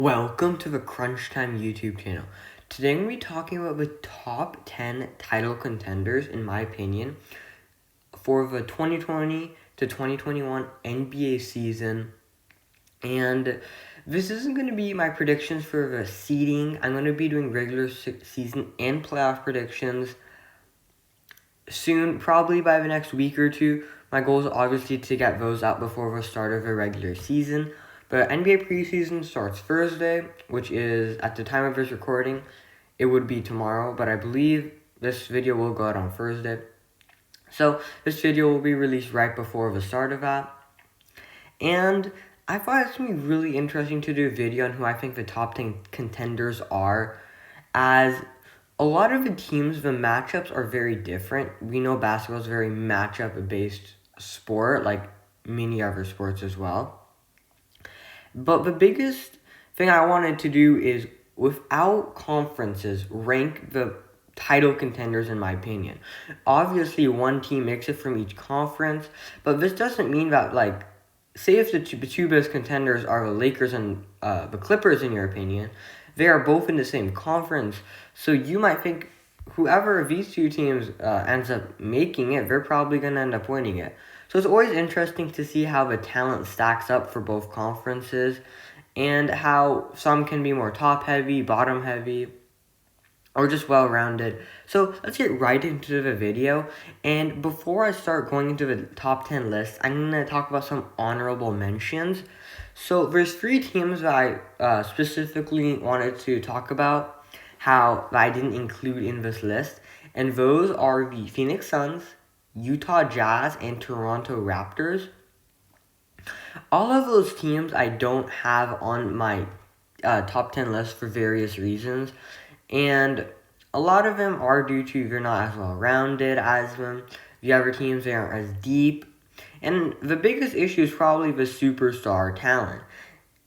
Welcome to the Crunch Time YouTube channel. Today I'm going to be talking about the top 10 title contenders, in my opinion, for the 2020 to 2021 NBA season. And this isn't going to be my predictions for the seeding. I'm going to be doing regular season and playoff predictions soon, probably by the next week or two. My goal is obviously to get those out before the start of the regular season. But NBA preseason starts Thursday, which is, at the time of this recording, it would be tomorrow, but I believe this video will go out on Thursday. So this video will be released right before the start of that. And I thought it's going to be really interesting to do a video on who I think the top 10 contenders are, as a lot of the teams, the matchups are very different. We know basketball is a very matchup-based sport, like many other sports as well. But the biggest thing I wanted to do is, without conferences, rank the title contenders, in my opinion. Obviously, one team makes it from each conference, but this doesn't mean that, like, say if the two best contenders are the Lakers and the Clippers, in your opinion, they are both in the same conference. So you might think whoever these two teams ends up making it, they're probably going to end up winning it. So it's always interesting to see how the talent stacks up for both conferences and how some can be more top-heavy, bottom-heavy, or just well-rounded. So let's get right into the video. And before I start going into the top 10 list, I'm going to talk about some honorable mentions. So there's three teams that I specifically wanted to talk about that I didn't include in this list. And those are the Phoenix Suns, Utah Jazz, and Toronto Raptors. All of those teams I don't have on my top 10 list for various reasons. And a lot of them are due to they're not as well-rounded as them. The other teams, they aren't as deep. And the biggest issue is probably the superstar talent.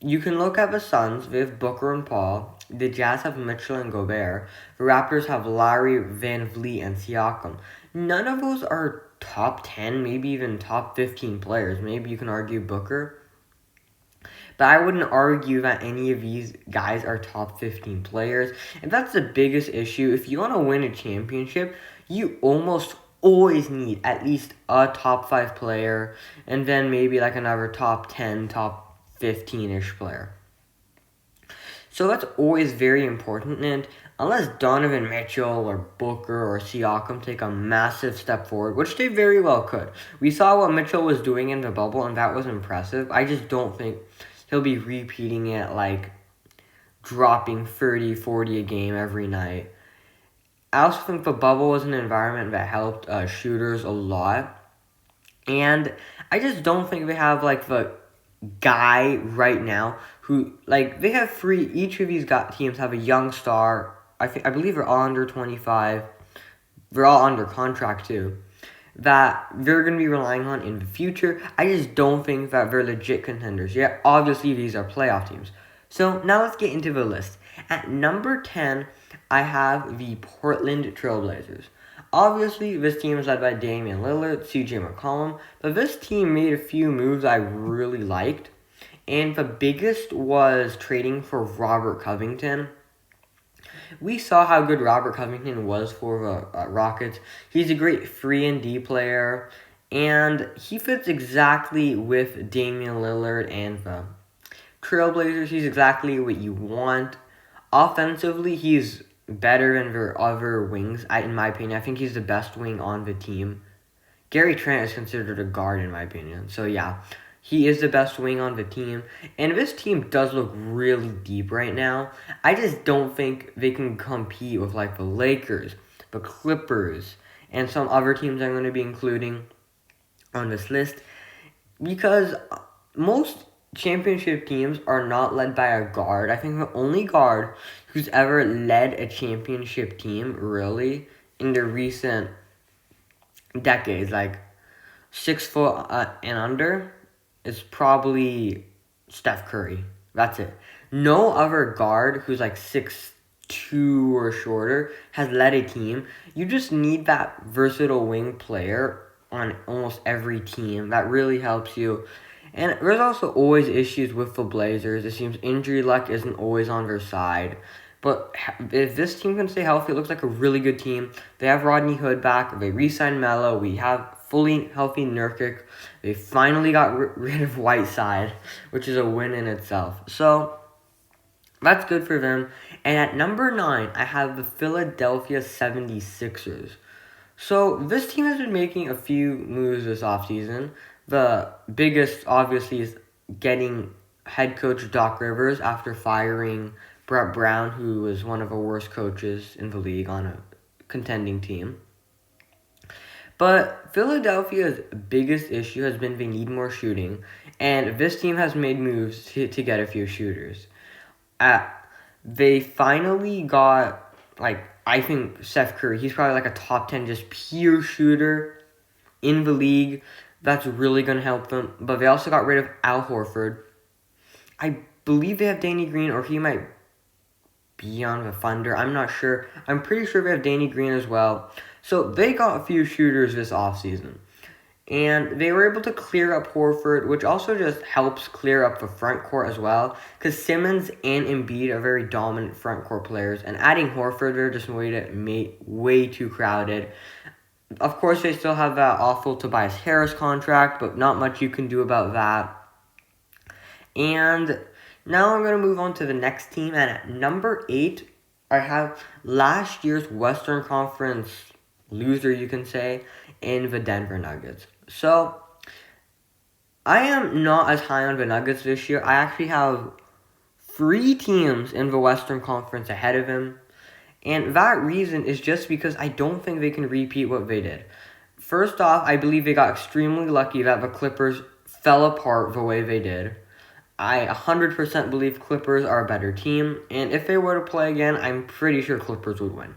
You can look at the Suns. They have Booker and Paul. The Jazz have Mitchell and Gobert. The Raptors have Lowry, Van Vliet, and Siakam. None of those are top 10, maybe even top 15 players. Maybe you can argue Booker. But I wouldn't argue that any of these guys are top 15 players. And that's the biggest issue. If you want to win a championship, you almost always need at least a top 5 player, and then maybe like another top 10, top 15-ish player. So that's always very important, and unless Donovan Mitchell or Booker or Siakam take a massive step forward, which they very well could. We saw what Mitchell was doing in the bubble, and that was impressive. I just don't think he'll be repeating it, like dropping 30, 40 a game every night. I also think the bubble was an environment that helped shooters a lot. And I just don't think they have, like, the guy right now who, like, they have three. Each of these teams have a young star. I believe they're all under 25. They're all under contract, too, that they're going to be relying on in the future. I just don't think that they're legit contenders yet. Obviously, these are playoff teams. So now let's get into the list. At number 10, I have the Portland Trailblazers. Obviously, this team is led by Damian Lillard, CJ McCollum, but this team made a few moves I really liked. And the biggest was trading for Robert Covington. We saw how good Robert Covington was for the Rockets. He's a great 3-and-D player, and he fits exactly with Damian Lillard and the Trailblazers. He's exactly what you want. Offensively, he's better than their other wings, in my opinion. I think he's the best wing on the team. Gary Trent is considered a guard, in my opinion. So, yeah, he is the best wing on the team. And this team does look really deep right now. I just don't think they can compete with, like, the Lakers, the Clippers, and some other teams I'm going to be including on this list. Because most championship teams are not led by a guard. I think the only guard who's ever led a championship team, really, in the recent decades, like 6 foot and under, is probably Steph Curry. That's it. No other guard who's like 6'2" or shorter has led a team. You just need that versatile wing player on almost every team. That really helps you. And there's also always issues with the Blazers. It seems injury luck isn't always on their side. But if this team can stay healthy, it looks like a really good team. They have Rodney Hood back. They re-signed Melo. We have fully healthy Nurkic. They finally got rid of Whiteside, which is a win in itself. So that's good for them. And at number 9, I have the Philadelphia 76ers. So this team has been making a few moves this offseason. The biggest, obviously, is getting head coach Doc Rivers after firing Brett Brown, who was one of the worst coaches in the league on a contending team. But Philadelphia's biggest issue has been they need more shooting, and this team has made moves to get a few shooters. They finally got, I think Steph Curry, he's probably like a top 10 just pure shooter in the league. That's really going to help them. But they also got rid of Al Horford. I believe they have Danny Green, or he might be on the Thunder. I'm not sure. I'm pretty sure they have Danny Green as well. So they got a few shooters this offseason. And they were able to clear up Horford, which also just helps clear up the front court as well. Because Simmons and Embiid are very dominant front court players. And adding Horford, they're just way too crowded. Of course, they still have that awful Tobias Harris contract, but not much you can do about that. And now I'm going to move on to the next team. And at number 8, I have last year's Western Conference loser, you can say, in the Denver Nuggets. So, I am not as high on the Nuggets this year. I actually have 3 teams in the Western Conference ahead of him. And that reason is just because I don't think they can repeat what they did. First off, I believe they got extremely lucky that the Clippers fell apart the way they did. I 100% believe Clippers are a better team. And if they were to play again, I'm pretty sure Clippers would win.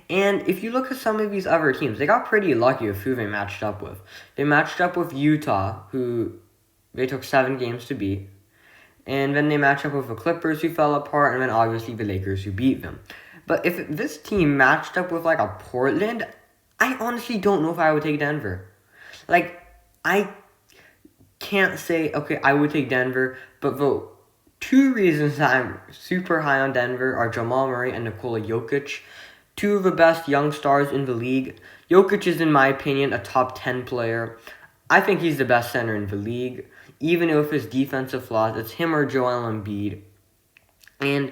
And if you look at some of these other teams, they got pretty lucky with who they matched up with. They matched up with Utah, who they took 7 games to beat. And then they matched up with the Clippers, who fell apart, and then obviously the Lakers, who beat them. But if this team matched up with, a Portland, I honestly don't know if I would take Denver. I can't say, okay, I would take Denver, but the 2 reasons that I'm super high on Denver are Jamal Murray and Nikola Jokic. 2 of the best young stars in the league. Jokic is, in my opinion, a top 10 player. I think he's the best center in the league. Even with his defensive flaws, it's him or Joel Embiid. And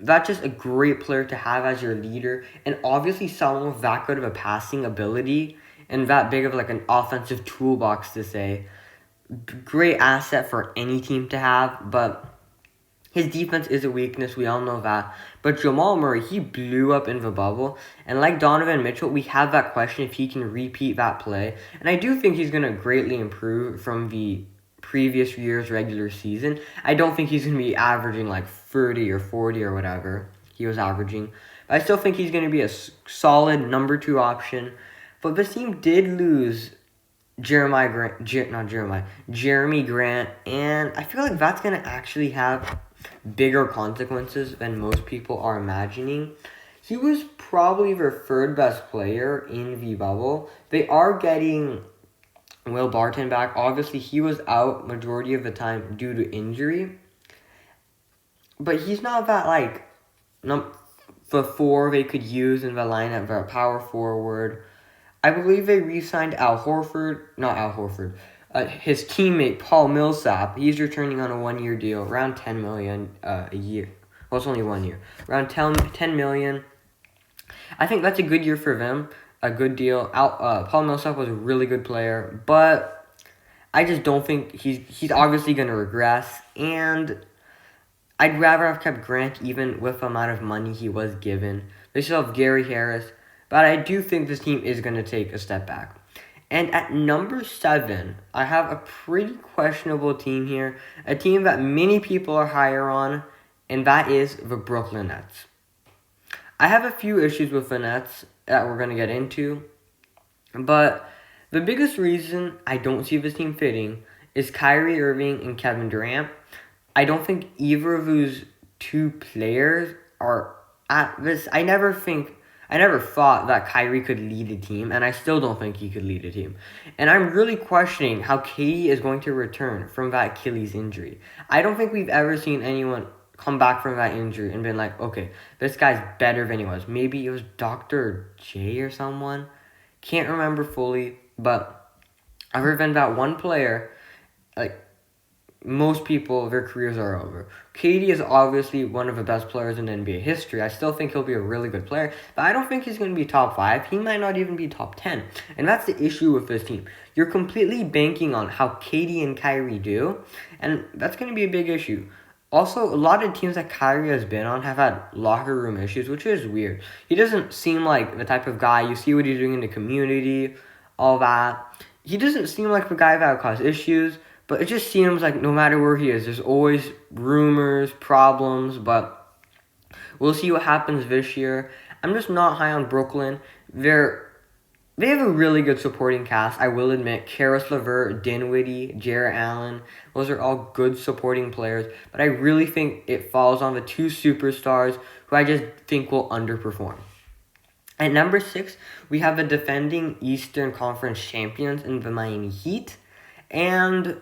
that's just a great player to have as your leader. And obviously someone with that good of a passing ability and that big of an offensive toolbox to say. Great asset for any team to have, but his defense is a weakness, we all know that. But Jamal Murray, he blew up in the bubble. And like Donovan Mitchell, we have that question if he can repeat that play. And I do think he's going to greatly improve from the previous year's regular season. I don't think he's going to be averaging 30 or 40 or whatever he was averaging. But I still think he's going to be a solid number 2 option. But this team did lose Jeremy Grant. And I feel like that's going to actually have bigger consequences than most people are imagining. He was probably their 3rd best player in the bubble. They are getting Will Barton back. Obviously, he was out majority of the time due to injury. But he's not that, the 4 they could use in the lineup, the power forward. I believe they re-signed his teammate, Paul Millsap. He's returning on a 1-year deal, around $10 million a year. Well, it's only 1 year. Around $10 million. I think that's a good year for them. A good deal. Paul Millsap was a really good player, but I just don't think he's obviously going to regress. And I'd rather have kept Grant even with the amount of money he was given. They still have Gary Harris, but I do think this team is going to take a step back. And at number 7, I have a pretty questionable team here. A team that many people are higher on, and that is the Brooklyn Nets. I have a few issues with the Nets that we're going to get into. But the biggest reason I don't see this team fitting is Kyrie Irving and Kevin Durant. I don't think either of those 2 players are at this. I I never thought that Kyrie could lead a team, and I still don't think he could lead a team. And I'm really questioning how KD is going to return from that Achilles injury. I don't think we've ever seen anyone come back from that injury and been like, okay, this guy's better than he was. Maybe it was Dr. J or someone. Can't remember fully, but other than that one player, like, most people, their careers are over. KD is obviously one of the best players in NBA history. I still think he'll be a really good player, but I don't think he's going to be top 5. He might not even be top 10. And that's the issue with this team. You're completely banking on how KD and Kyrie do, and that's going to be a big issue. Also, a lot of teams that Kyrie has been on have had locker room issues, which is weird. He doesn't seem like the type of guy, you see what he's doing in the community, all that. He doesn't seem like the guy that would cause issues. But it just seems like no matter where he is, there's always rumors, problems, but we'll see what happens this year. I'm just not high on Brooklyn. They have a really good supporting cast, I will admit. Karis LeVert, Dinwiddie, Jarrett Allen, those are all good supporting players. But I really think it falls on the two superstars who I just think will underperform. At number 6, we have the defending Eastern Conference champions in the Miami Heat. And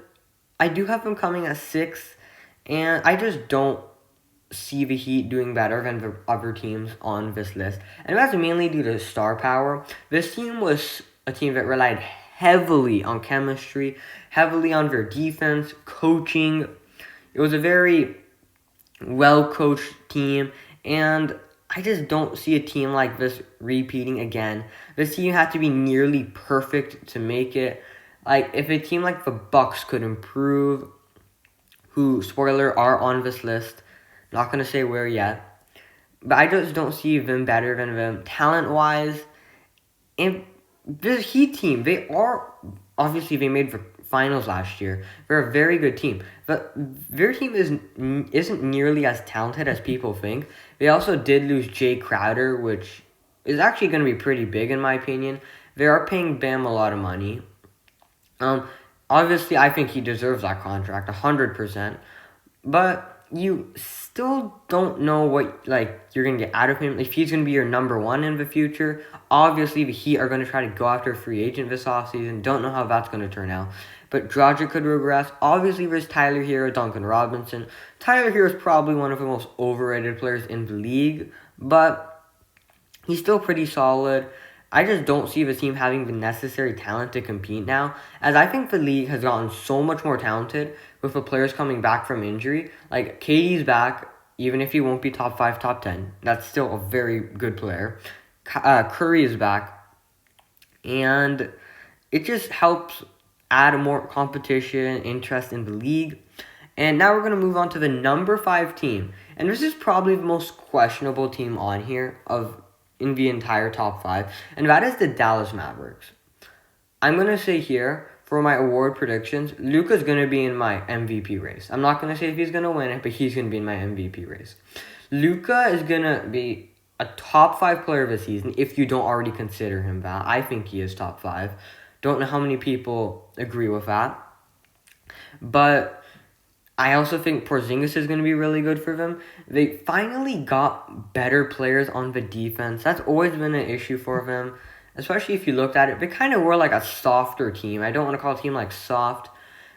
I do have them coming at 6, and I just don't see the Heat doing better than the other teams on this list. And that's mainly due to star power. This team was a team that relied heavily on chemistry, heavily on their defense, coaching. It was a very well-coached team, and I just don't see a team like this repeating again. This team had to be nearly perfect to make it. Like, if a team like the Bucks could improve, who, spoiler, are on this list, not going to say where yet, but I just don't see them better than them talent-wise. And this Heat team, they made the finals last year. They're a very good team, but their team isn't nearly as talented as people think. They also did lose Jay Crowder, which is actually going to be pretty big in my opinion. They are paying Bam a lot of money. Obviously, I think he deserves that contract, 100%. But you still don't know what, you're going to get out of him. If he's going to be your number 1 in the future, obviously the Heat are going to try to go after a free agent this offseason. Don't know how that's going to turn out. But Dragic could regress. Obviously, there's Tyler Hero, Duncan Robinson. Tyler Hero is probably one of the most overrated players in the league, but he's still pretty solid. I just don't see the team having the necessary talent to compete now, as I think the league has gotten so much more talented with the players coming back from injury. Like, KD's back, even if he won't be top 5, top 10. That's still a very good player. Curry is back, and it just helps add more competition, interest in the league. And now we're going to move on to the number 5 team. And this is probably the most questionable team on here in the entire top 5, and that is the Dallas Mavericks. I'm going to say here, for my award predictions, Luka's going to be in my MVP race. I'm not going to say if he's going to win it, but he's going to be in my MVP race. Luka is going to be a top 5 player of the season, if you don't already consider him that. I think he is top 5. Don't know how many people agree with that. But I also think Porzingis is going to be really good for them. They finally got better players on the defense. That's always been an issue for them, especially if you looked at it. They kind of were like a softer team. I don't want to call a team like soft,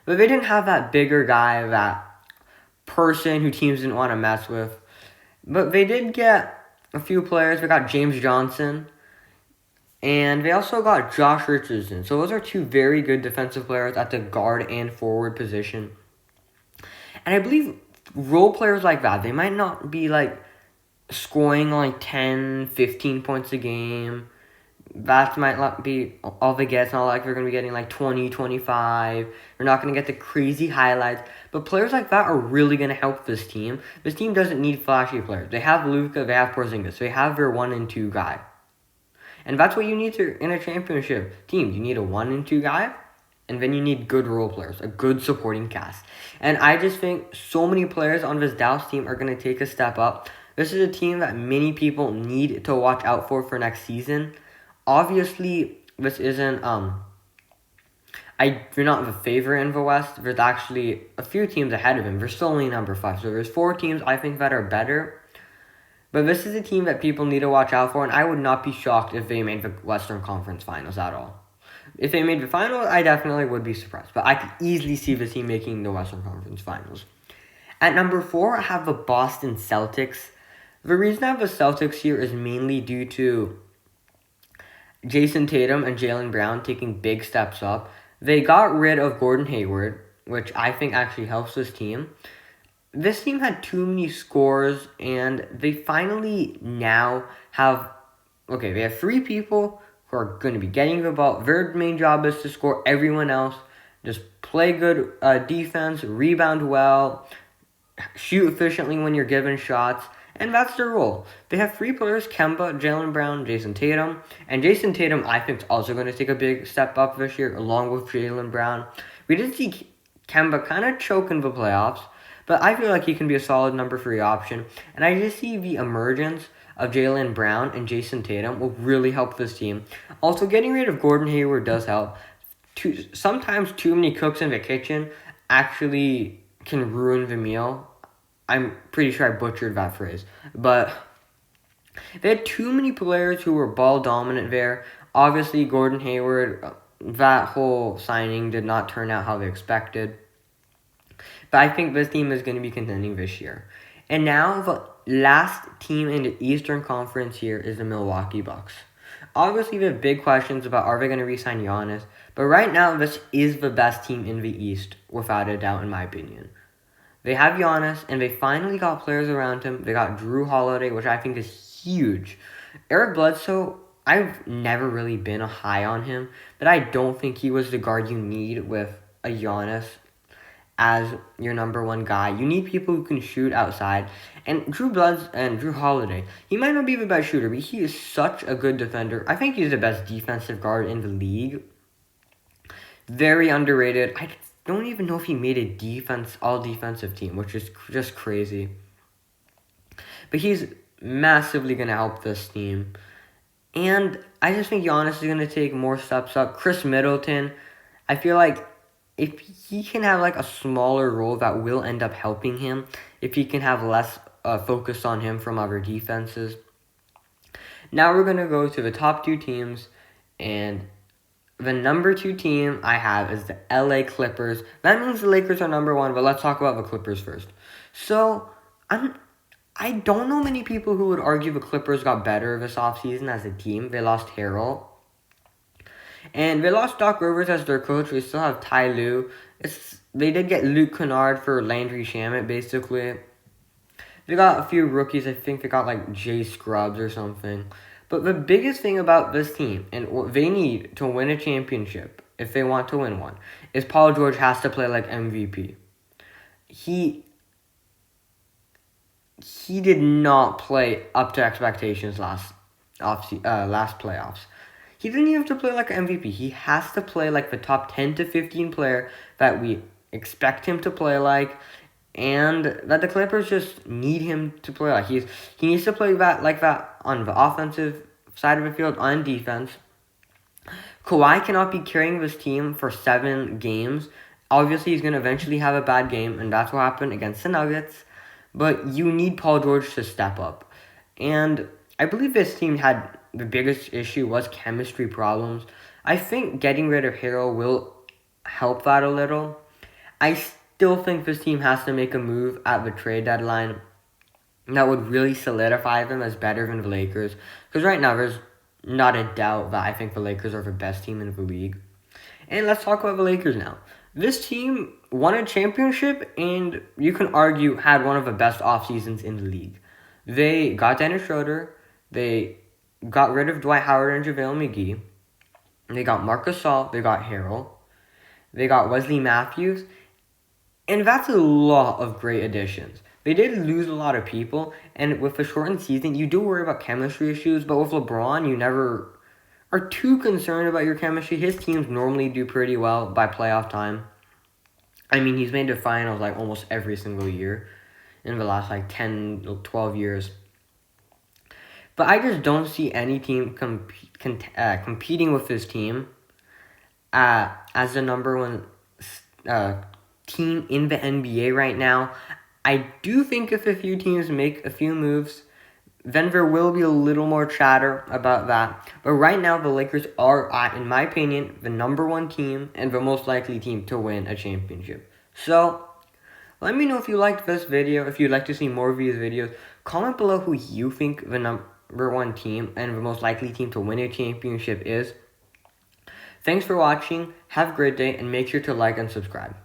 but they didn't have that bigger guy, that person who teams didn't want to mess with. But they did get a few players. They got James Johnson, and they also got Josh Richardson. So those are 2 very good defensive players at the guard and forward position. And I believe role players like that, they might not be scoring 10, 15 points a game. That might not be all they get. It's not like they're going to be getting 20, 25. They're not going to get the crazy highlights. But players like that are really going to help this team. This team doesn't need flashy players. They have Luka, they have Porzingis. They have their 1 and 2 guy. And that's what you need in a championship team. You need a 1 and 2 guy. And then you need good role players, a good supporting cast. And I just think so many players on this Dallas team are going to take a step up. This is a team that many people need to watch out for next season. Obviously, this isn't... You're not the favorite in the West. There's actually a few teams ahead of him. They're still only number 5. So there's 4 teams I think that are better. But this is a team that people need to watch out for, and I would not be shocked if they made the Western Conference Finals at all. If they made the finals, I definitely would be surprised. But I could easily see the team making the Western Conference Finals. At number 4, I have the Boston Celtics. The reason I have the Celtics here is mainly due to Jason Tatum and Jaylen Brown taking big steps up. They got rid of Gordon Hayward, which I think actually helps this team. This team had too many scores, and they finally now have... Okay, they have 3 people who are going to be getting the ball. Their main job is to score. Everyone else just play good defense, rebound well, shoot efficiently when you're given shots, and that's their role. They have 3 players, Kemba, Jaylen Brown, Jason Tatum, and Jason Tatum I think is also going to take a big step up this year along with Jaylen Brown. We did see Kemba kind of choke in the playoffs, but I feel like he can be a solid number 3 option, and I just see the emergence of Jaylen Brown and Jason Tatum will really help this team. Also, getting rid of Gordon Hayward does help. Sometimes too many cooks in the kitchen actually can ruin the meal. I'm pretty sure I butchered that phrase. But they had too many players who were ball dominant there. Obviously, Gordon Hayward, that whole signing did not turn out how they expected. But I think this team is going to be contending this year. And now the last team in the Eastern Conference here is the Milwaukee Bucks. Obviously, we have big questions about are they going to re-sign Giannis. But right now, this is the best team in the East, without a doubt, in my opinion. They have Giannis, and they finally got players around him. They got Jrue Holiday, which I think is huge. Eric Bledsoe, I've never really been a high on him, but I don't think he was the guard you need with a Giannis as your number 1 guy. You need people who can shoot outside. And Jrue Holiday, he might not be the best shooter, but he is such a good defender. I think he's the best defensive guard in the league. Very underrated. I don't even know if he made a all-defensive team, which is just crazy. But he's massively going to help this team. And I just think Giannis is going to take more steps up. Chris Middleton, I feel like if he can have like a smaller role, that will end up helping him. If he can have less focus on him from other defenses. Now we're going to go to the top 2 teams, and the number 2 team I have is the LA Clippers. That means the Lakers are number 1, but let's talk about the Clippers first. So, I don't know many people who would argue the Clippers got better this offseason as a team. They lost Harrell. And they lost Doc Rivers as their coach. They still have Ty Lue. They did get Luke Kennard for Landry Shamet, basically. They got a few rookies. I think they got like Jay Scrubs or something. But the biggest thing about this team, and what they need to win a championship, if they want to win one, is Paul George has to play like MVP. He did not play up to expectations last playoffs. He didn't even have to play like an MVP. He has to play like the top 10 to 15 player that we expect him to play like, and that the Clippers just need him to play like. He needs to play that on the offensive side of the field, on defense. Kawhi cannot be carrying this team for 7 games. Obviously, he's going to eventually have a bad game, and that's what happened against the Nuggets. But you need Paul George to step up. And I believe this team had the biggest issue was chemistry problems. I think getting rid of Harrell will help that a little. I still think this team has to make a move at the trade deadline that would really solidify them as better than the Lakers. Because right now, there's not a doubt that I think the Lakers are the best team in the league. And let's talk about the Lakers now. This team won a championship, and you can argue had one of the best off seasons in the league. They got Dennis Schroeder. They got rid of Dwight Howard and JaVale McGee. They got Marc Gasol. They got Harrell. They got Wesley Matthews. And that's a lot of great additions. They did lose a lot of people, and with a shortened season, you do worry about chemistry issues, but with LeBron, you never are too concerned about your chemistry. His teams normally do pretty well by playoff time. I mean, he's made the finals like almost every single year in the last like 10, 12 years. But I just don't see any team competing with this team as the number 1 team in the NBA right now. I do think if a few teams make a few moves, then there will be a little more chatter about that. But right now, the Lakers are, in my opinion, the number one team and the most likely team to win a championship. So, let me know if you liked this video, if you'd like to see more of these videos. Comment below who you think the number one team and the most likely team to win a championship is. Thanks for watching, have a great day, and make sure to like and subscribe.